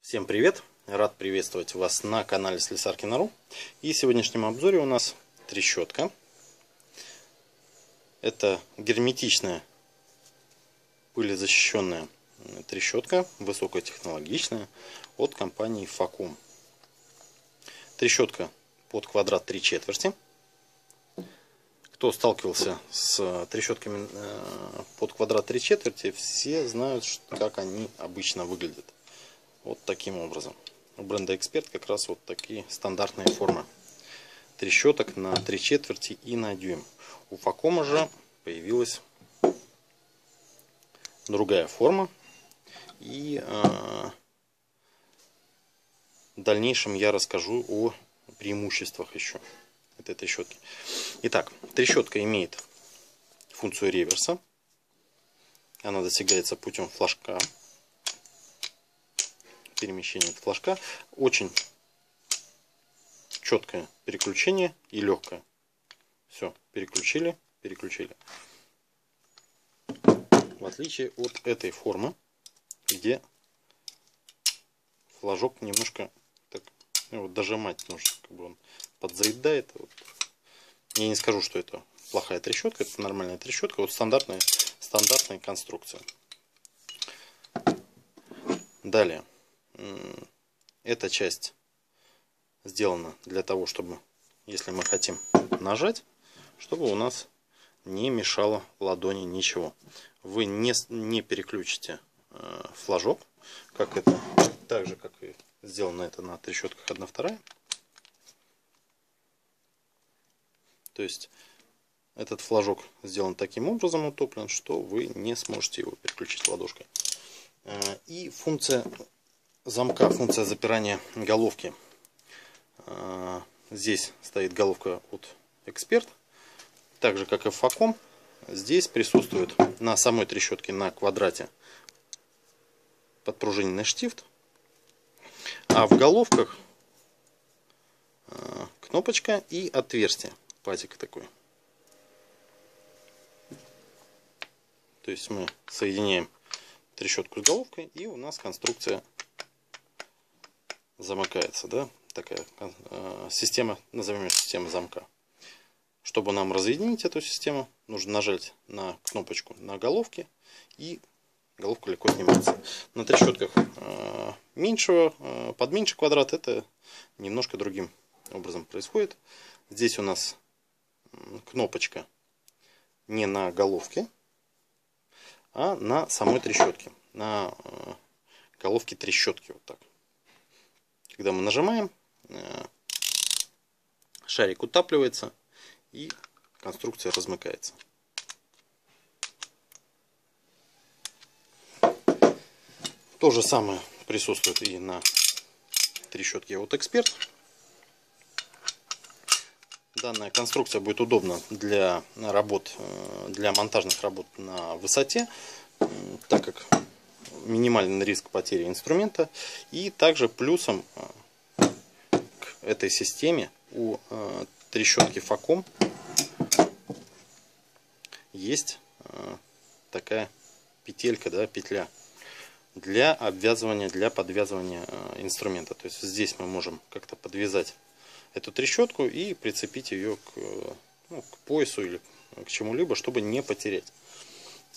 Всем привет! Рад приветствовать вас на канале Слесаркина.ру. И в сегодняшнем обзоре у нас трещотка. Это герметичная, пылезащищенная трещотка, высокотехнологичная, от компании Facom. Трещотка под квадрат 3/4. Кто сталкивался с трещотками под квадрат 3/4, все знают, как они обычно выглядят. Вот таким образом. У бренда Эксперт как раз вот такие стандартные формы трещоток на 3/4 и на дюйм. У Facom же появилась другая форма. И в дальнейшем я расскажу о преимуществах еще этой трещотки. Итак, трещотка имеет функцию реверса. Она достигается путем флажка. Перемещение от флажка. Очень четкое переключение и легкое. Все, переключили. В отличие от этой формы, где флажок немножко так, вот дожимать нужно, как бы он подзаедает. Вот. Я не скажу, что это плохая трещотка, это нормальная трещотка, вот стандартная конструкция. Далее. Эта часть сделана для того, чтобы, если мы хотим нажать, чтобы у нас не мешало ладони ничего. Вы не переключите флажок, так же, как и сделано это на трещотках 1/2. То есть этот флажок сделан таким образом, утоплен, что вы не сможете его переключить ладошкой. И функция замка, функция запирания головки. Здесь стоит головка от Эксперт. Так же, как и в Facom, здесь присутствует на самой трещотке, на квадрате, подпружиненный штифт. А в головках кнопочка и отверстие, пазик такой. То есть мы соединяем трещотку с головкой, и у нас конструкция замыкается, да, такая система, назовем ее система замка. Чтобы нам разъединить эту систему, нужно нажать на кнопочку на головке, и головка легко снимается. На трещотках под меньше квадрат это немножко другим образом происходит. Здесь у нас кнопочка не на головке, а на самой трещотке, на головке трещотки, вот так. Когда мы нажимаем, шарик утапливается и конструкция размыкается. То же самое присутствует и на трещотке от Эксперт. Данная конструкция будет удобна для монтажных работ на высоте, так как минимальный риск потери инструмента. И также плюсом к этой системе у трещотки Facom есть такая петелька, да, петля для обвязывания, для подвязывания инструмента. То есть здесь мы можем как-то подвязать эту трещотку и прицепить ее к поясу или к чему-либо, чтобы не потерять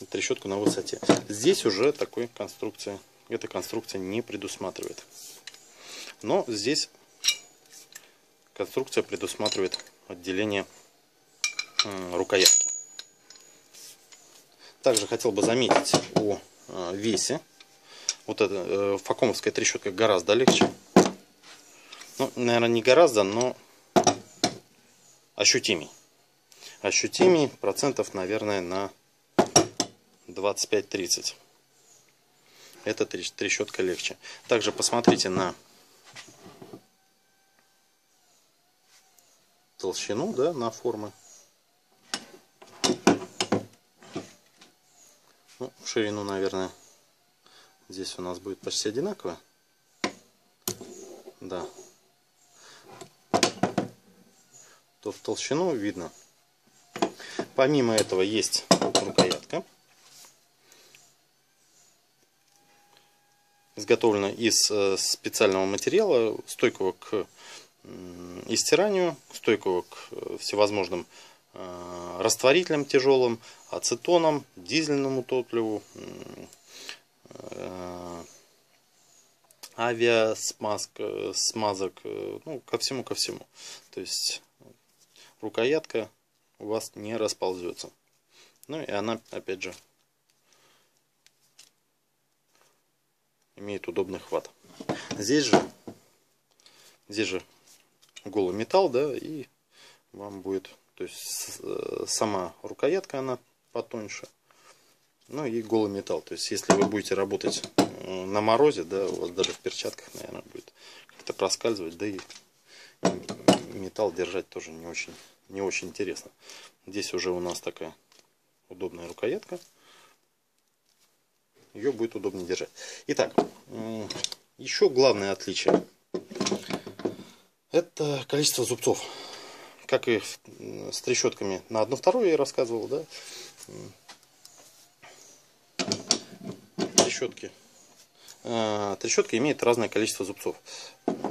трещотку на высоте. Здесь уже такой конструкции, эта конструкция не предусматривает. Но здесь конструкция предусматривает отделение рукоятки. Также хотел бы заметить о весе. Вот эта факомовская трещотка гораздо легче. Ну, наверное, не гораздо, но ощутимей. Ощутимей процентов, наверное, на 25-30. Эта трещотка легче. Также посмотрите на толщину, да, на формы. Ну, в ширину, наверное, здесь у нас будет почти одинаково. Да. То в толщину видно. Помимо этого есть рукоятка с изготовлена из специального материала, стойкого к истиранию, стойкого к всевозможным растворителям тяжелым, ацетонам, дизельному топливу, смазок, ну, ко всему. То есть рукоятка у вас не расползется. Ну и она, опять же, имеет удобный хват. Здесь же голый металл, да, и вам будет, то есть сама рукоятка, она потоньше, ну и голый металл. То есть если вы будете работать на морозе, да, у вас даже в перчатках, наверное, будет как-то проскальзывать, да и металл держать тоже не очень интересно. Здесь уже у нас такая удобная рукоятка, ее будет удобнее держать. Итак, еще главное отличие — это количество зубцов. Как и с трещотками на 1/2 я рассказывал, да, трещотка имеет разное количество зубцов.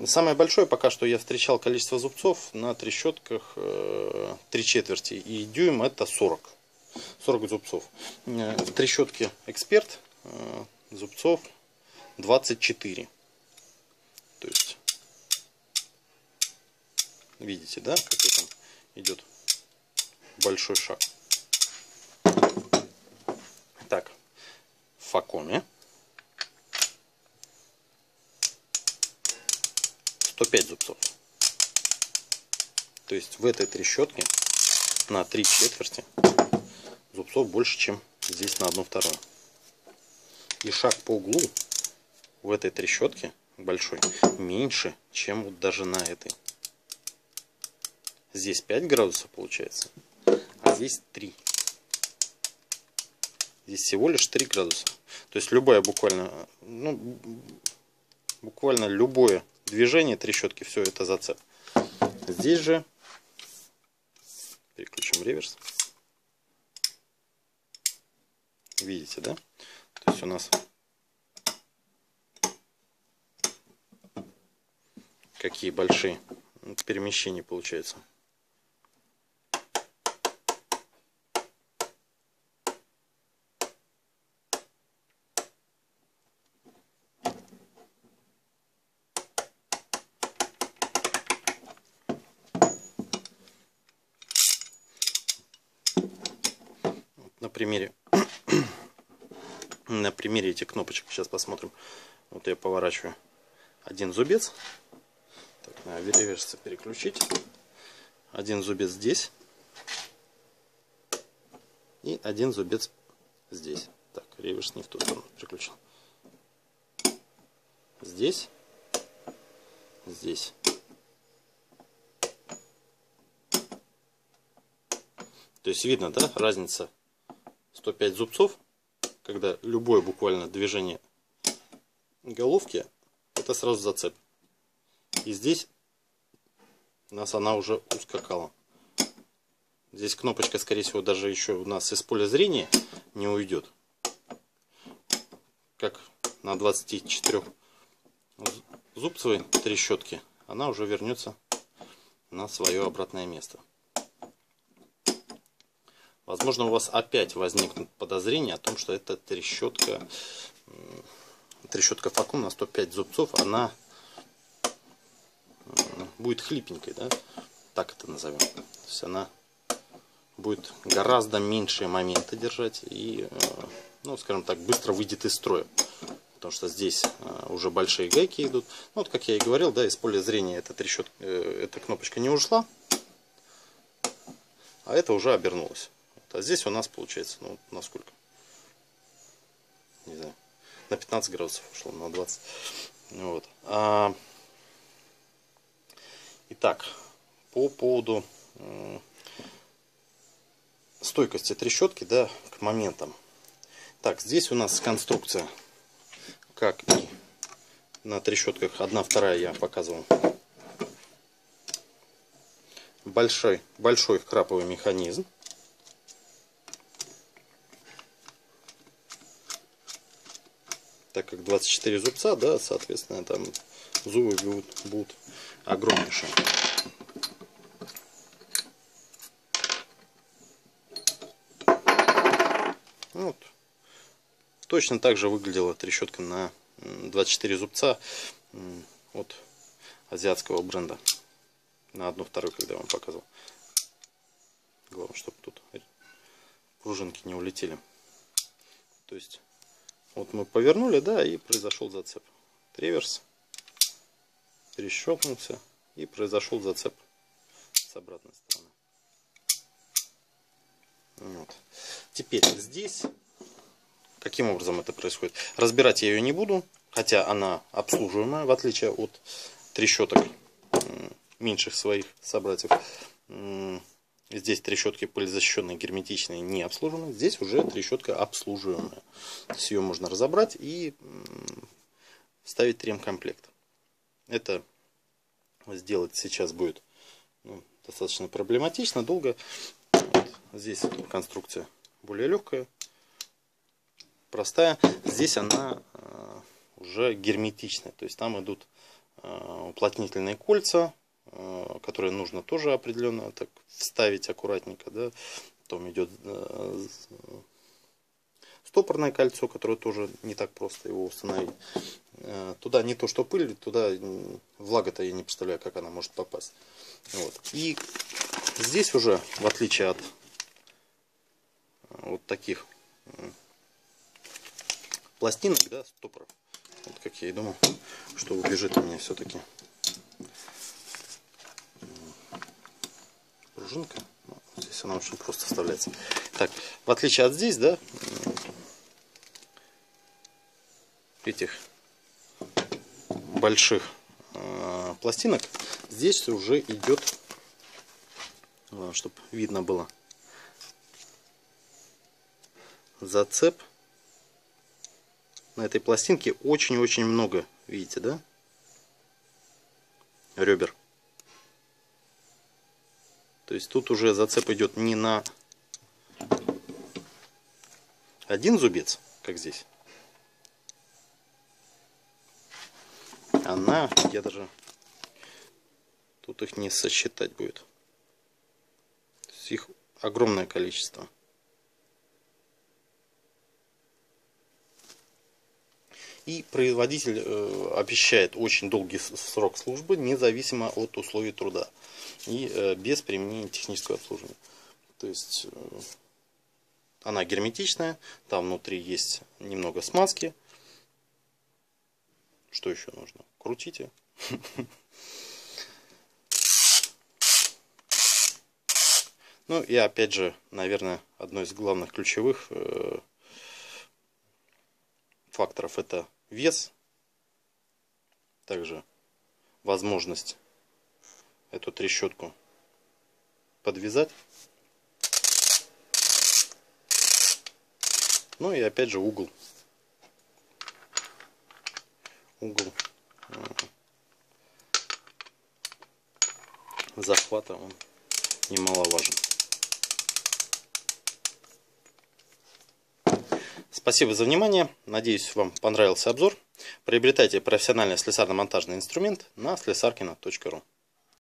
Самое большое пока что я встречал количество зубцов на трещотках 3/4 и дюйм — это 40 зубцов. В трещотке Эксперт зубцов 24. То есть видите, да, какой там идет большой шаг. Так, в Факоме 105 зубцов. То есть в этой трещотке на 3/4 зубцов больше, чем здесь на 1/2. И шаг по углу в этой трещотке большой меньше, чем вот даже на этой. Здесь 5 градусов получается, а здесь 3. Здесь всего лишь 3 градуса. То есть любое буквально любое движение трещотки, все это зацеп. Здесь же переключим реверс. Видите, да? То есть у нас какие большие перемещения получаются. На примере этих кнопочек сейчас посмотрим. Вот я поворачиваю один зубец. Так, на реверс переключить. Один зубец здесь. И один зубец здесь. Так, реверс не в ту сторону переключил. Здесь. Здесь. То есть видно, да, разница 105 зубцов, когда любое буквально движение головки — это сразу зацеп. И здесь у нас она уже ускакала. Здесь кнопочка, скорее всего, даже еще у нас из поля зрения не уйдет. Как на 24 зубцевой трещотке, она уже вернется на свое обратное место. Возможно, у вас опять возникнут подозрения о том, что эта трещотка Факом на 105 зубцов, она будет хлипенькой, да? Так это назовем. То есть она будет гораздо меньшие моменты держать и, ну, скажем так, быстро выйдет из строя. Потому что здесь уже большие гайки идут. Ну, вот, как я и говорил, да, из поля зрения эта кнопочка не ушла, а это уже обернулось. А здесь у нас получается, ну, на сколько? Не знаю, на 15 градусов ушло, на 20. Вот. Итак, по поводу стойкости трещотки, да, к моментам. Так, здесь у нас конструкция, как и на трещотках 1/2 я показывал. Большой краповый механизм. Так, как 24 зубца, да, соответственно, там зубы будут огромнейшие. Вот. Точно так же выглядела трещотка на 24 зубца от азиатского бренда. На 1/2, когда я вам показывал. Главное, чтобы тут пружинки не улетели. То есть, вот мы повернули, да, и произошел зацеп. Реверс, перещелкнулся, и произошел зацеп с обратной стороны. Вот. Теперь здесь, каким образом это происходит? Разбирать я ее не буду, хотя она обслуживаемая, в отличие от трещоток меньших своих собратьев. Здесь трещотки пылезащищенные, герметичные, не обслуживаемые. Здесь уже трещотка обслуживаемая. То есть ее можно разобрать и вставить ремкомплект. Это сделать сейчас будет достаточно проблематично, долго. Вот. Здесь конструкция более легкая, простая. Здесь она уже герметичная. То есть там идут уплотнительные кольца, которые нужно тоже определенно так вставить аккуратненько, да. Потом идет стопорное кольцо, которое тоже не так просто его установить. Туда не то что пыль, туда влага-то я не представляю, как она может попасть. Вот. И здесь уже, в отличие от вот таких пластинок, да, стопоров, вот как я и думал, что убежит у меня все-таки пружинка. Здесь она очень просто вставляется. Так, в отличие от здесь, да, этих больших пластинок, здесь уже идет, чтобы видно было, зацеп. На этой пластинке очень-очень много, видите, да, ребер. То есть тут уже зацеп идет не на один зубец, как здесь, а на, я даже тут их не сосчитать будет. То есть их огромное количество. И производитель обещает очень долгий срок службы, независимо от условий труда и без применения технического обслуживания. То есть она герметичная, там внутри есть немного смазки. Что еще нужно? Крутите. Ну и опять же, наверное, одно из главных ключевых факторов — это вес, также возможность эту трещотку подвязать, ну и опять же угол захвата, он немаловажен. Спасибо за внимание. Надеюсь, вам понравился обзор. Приобретайте профессиональный слесарно-монтажный инструмент на slesarkino.ru.